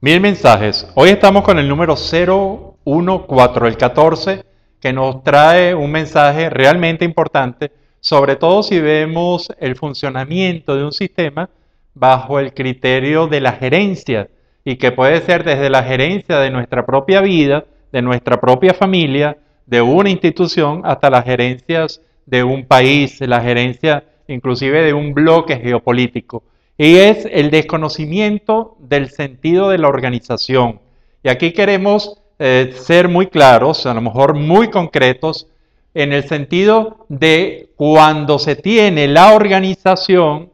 Mil mensajes. Hoy estamos con el número 014, el 14, que nos trae un mensaje realmente importante, sobre todo si vemos el funcionamiento de un sistema bajo el criterio de la gerencia, y que puede ser desde la gerencia de nuestra propia vida, de nuestra propia familia, de una institución, hasta las gerencias de un país, la gerencia inclusive de un bloque geopolítico. Y es el desconocimiento del sentido de la organización. Y aquí queremos ser muy claros, a lo mejor muy concretos, en el sentido de cuando se tiene la organización,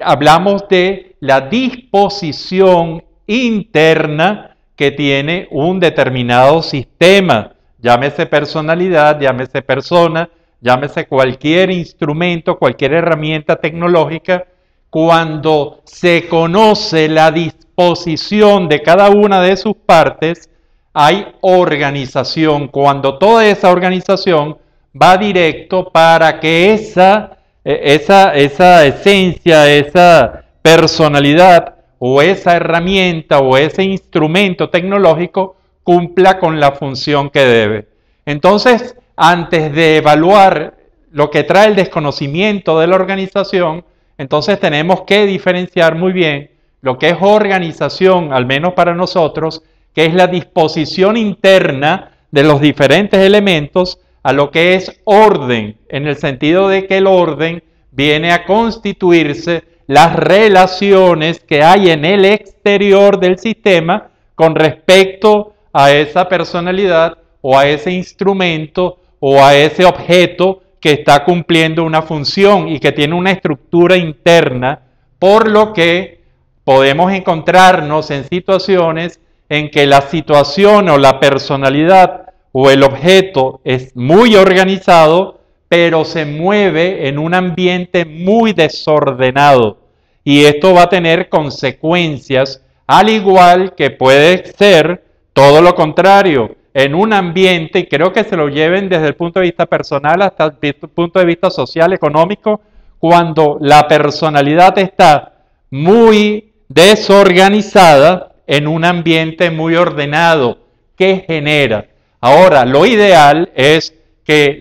hablamos de la disposición interna que tiene un determinado sistema, llámese personalidad, llámese persona, llámese cualquier instrumento, cualquier herramienta tecnológica. Cuando se conoce la disposición de cada una de sus partes, hay organización. Cuando toda esa organización va directo para que esa esencia, esa personalidad o esa herramienta o ese instrumento tecnológico cumpla con la función que debe. Entonces, antes de evaluar lo que trae el desconocimiento de la organización, entonces tenemos que diferenciar muy bien lo que es organización, al menos para nosotros, que es la disposición interna de los diferentes elementos, a lo que es orden, en el sentido de que el orden viene a constituirse las relaciones que hay en el exterior del sistema con respecto a esa personalidad o a ese instrumento o a ese objeto que está cumpliendo una función y que tiene una estructura interna, por lo que podemos encontrarnos en situaciones en que la situación o la personalidad o el objeto es muy organizado, pero se mueve en un ambiente muy desordenado. Y esto va a tener consecuencias, al igual que puede ser todo lo contrario, en un ambiente, y creo que se lo lleven desde el punto de vista personal hasta el punto de vista social, económico, cuando la personalidad está muy desorganizada en un ambiente muy ordenado. ¿Qué genera? Ahora, lo ideal es que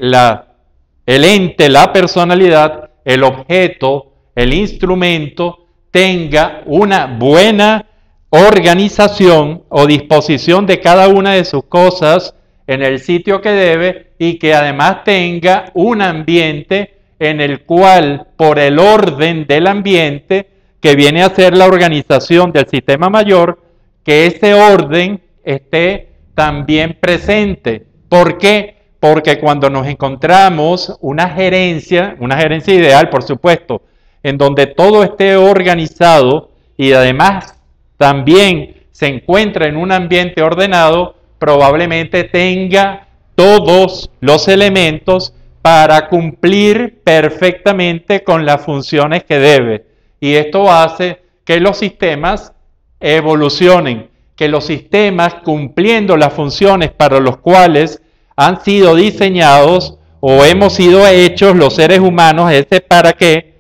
el ente, la personalidad, el objeto, el instrumento, tenga una buena organización o disposición de cada una de sus cosas en el sitio que debe, y que además tenga un ambiente en el cual, por el orden del ambiente, que viene a ser la organización del sistema mayor, que ese orden esté también presente. ¿Por qué? Porque cuando nos encontramos una gerencia ideal, por supuesto, en donde todo esté organizado y además también se encuentra en un ambiente ordenado, probablemente tenga todos los elementos para cumplir perfectamente con las funciones que debe. Y esto hace que los sistemas evolucionen, que los sistemas, cumpliendo las funciones para los cuales han sido diseñados o hemos sido hechos los seres humanos, para que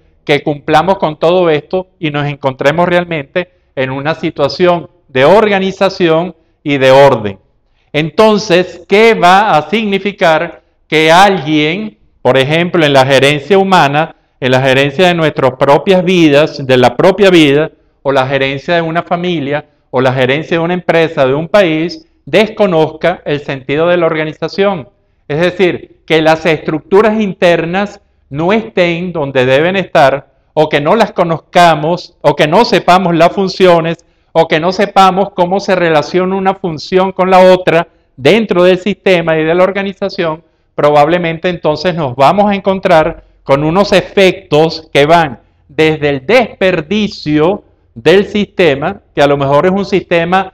cumplamos con todo esto y nos encontremos realmente en una situación de organización y de orden. Entonces, ¿qué va a significar que alguien, por ejemplo, en la gerencia humana, en la gerencia de nuestras propias vidas, de la propia vida, o la gerencia de una familia, o la gerencia de una empresa, de un país, desconozca el sentido de la organización? Es decir, que las estructuras internas no estén donde deben estar, o que no las conozcamos, o que no sepamos las funciones, o que no sepamos cómo se relaciona una función con la otra dentro del sistema y de la organización. Probablemente entonces nos vamos a encontrar con unos efectos que van desde el desperdicio del sistema, que a lo mejor es un sistema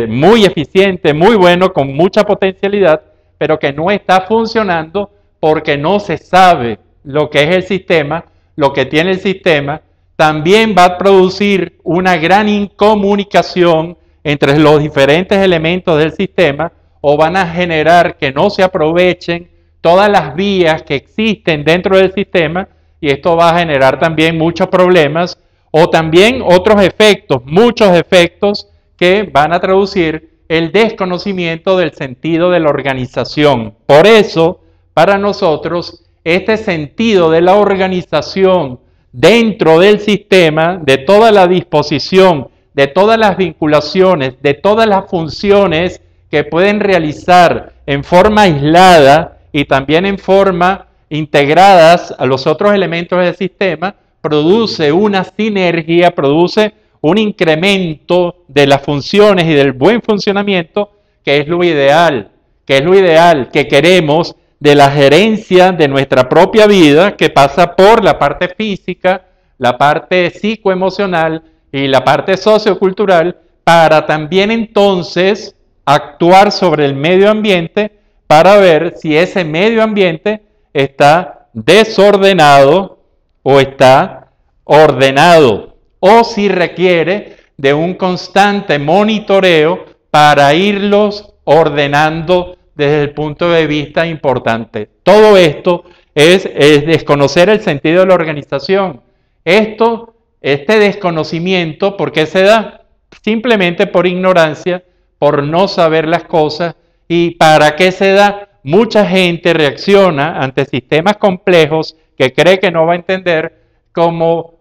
muy eficiente, muy bueno, con mucha potencialidad, pero que no está funcionando porque no se sabe lo que es el sistema, lo que tiene el sistema. También va a producir una gran incomunicación entre los diferentes elementos del sistema, o van a generar que no se aprovechen todas las vías que existen dentro del sistema, y esto va a generar también muchos problemas, O también otros efectos, muchos efectos que van a traducir el desconocimiento del sentido de la organización. Por eso, para nosotros, este sentido de la organización dentro del sistema, de toda la disposición, de todas las vinculaciones, de todas las funciones que pueden realizar en forma aislada y también en forma integradas a los otros elementos del sistema, produce una sinergia, produce un incremento de las funciones y del buen funcionamiento, que es lo ideal, que queremos de la gerencia de nuestra propia vida, que pasa por la parte física, la parte psicoemocional y la parte sociocultural, para también entonces actuar sobre el medio ambiente para ver si ese medio ambiente está desordenado o está ordenado, o si requiere de un constante monitoreo para irlos ordenando desde el punto de vista importante. Todo esto es desconocer el sentido de la organización. Este desconocimiento, ¿por qué se da? Simplemente por ignorancia, por no saber las cosas. ¿Y para qué se da? Mucha gente reacciona ante sistemas complejos que cree que no va a entender, como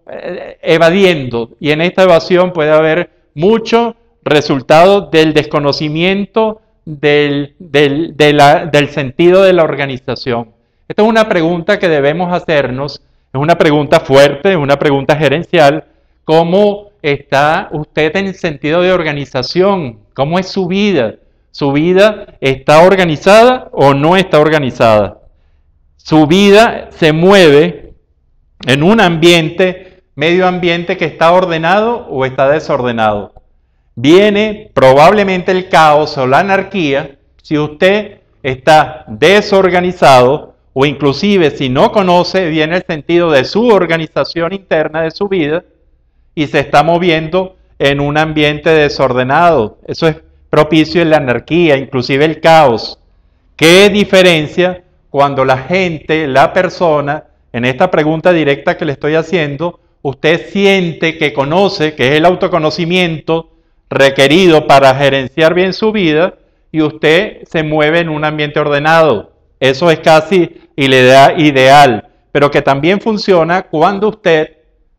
evadiendo. Y en esta evasión puede haber mucho resultado del desconocimiento del sentido de la organización. Esta es una pregunta que debemos hacernos, es una pregunta fuerte, es una pregunta gerencial. ¿Cómo está usted en el sentido de organización? ¿Cómo es su vida? ¿Su vida está organizada o no está organizada? Su vida se mueve en un ambiente, medio ambiente que está ordenado o está desordenado. Viene probablemente el caos o la anarquía si usted está desorganizado, o inclusive si no conoce bien el sentido de su organización interna de su vida y se está moviendo en un ambiente desordenado. Eso es propicio en la anarquía, inclusive el caos. ¿Qué diferencia cuando la gente, la persona, en esta pregunta directa que le estoy haciendo, usted siente que conoce, que es el autoconocimiento requerido para gerenciar bien su vida, y usted se mueve en un ambiente ordenado? Eso es casi ideal, pero que también funciona cuando usted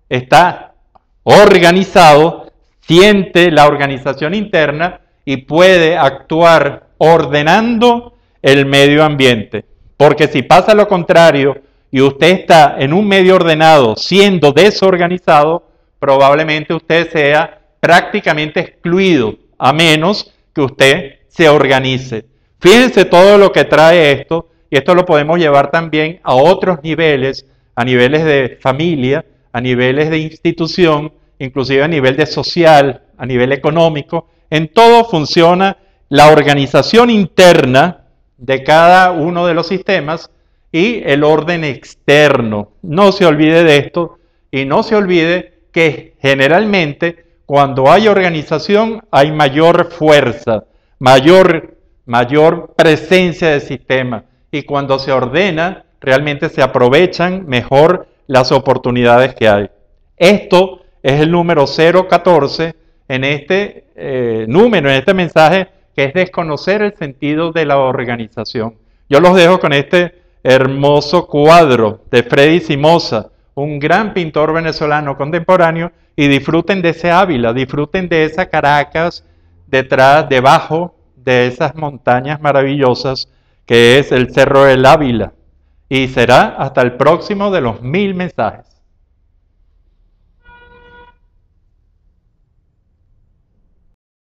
está organizado, siente la organización interna y puede actuar ordenando el medio ambiente. Porque si pasa lo contrario y usted está en un medio ordenado siendo desorganizado, probablemente usted sea prácticamente excluido, a menos que usted se organice. Fíjense todo lo que trae esto, y esto lo podemos llevar también a otros niveles, a niveles de familia, a niveles de institución, inclusive a nivel de social, a nivel económico. En todo funciona la organización interna de cada uno de los sistemas y el orden externo. No se olvide de esto, y no se olvide que generalmente cuando hay organización hay mayor fuerza, mayor presencia del sistema, y cuando se ordena realmente se aprovechan mejor las oportunidades que hay. Esto es el número 014 en este número, en este mensaje, que es desconocer el sentido de la organización. Yo los dejo con este hermoso cuadro de Freddy Simosa, un gran pintor venezolano contemporáneo, y disfruten de ese Ávila, disfruten de esa Caracas, debajo de esas montañas maravillosas que es el Cerro del Ávila. Y será hasta el próximo de los 1000 mensajes.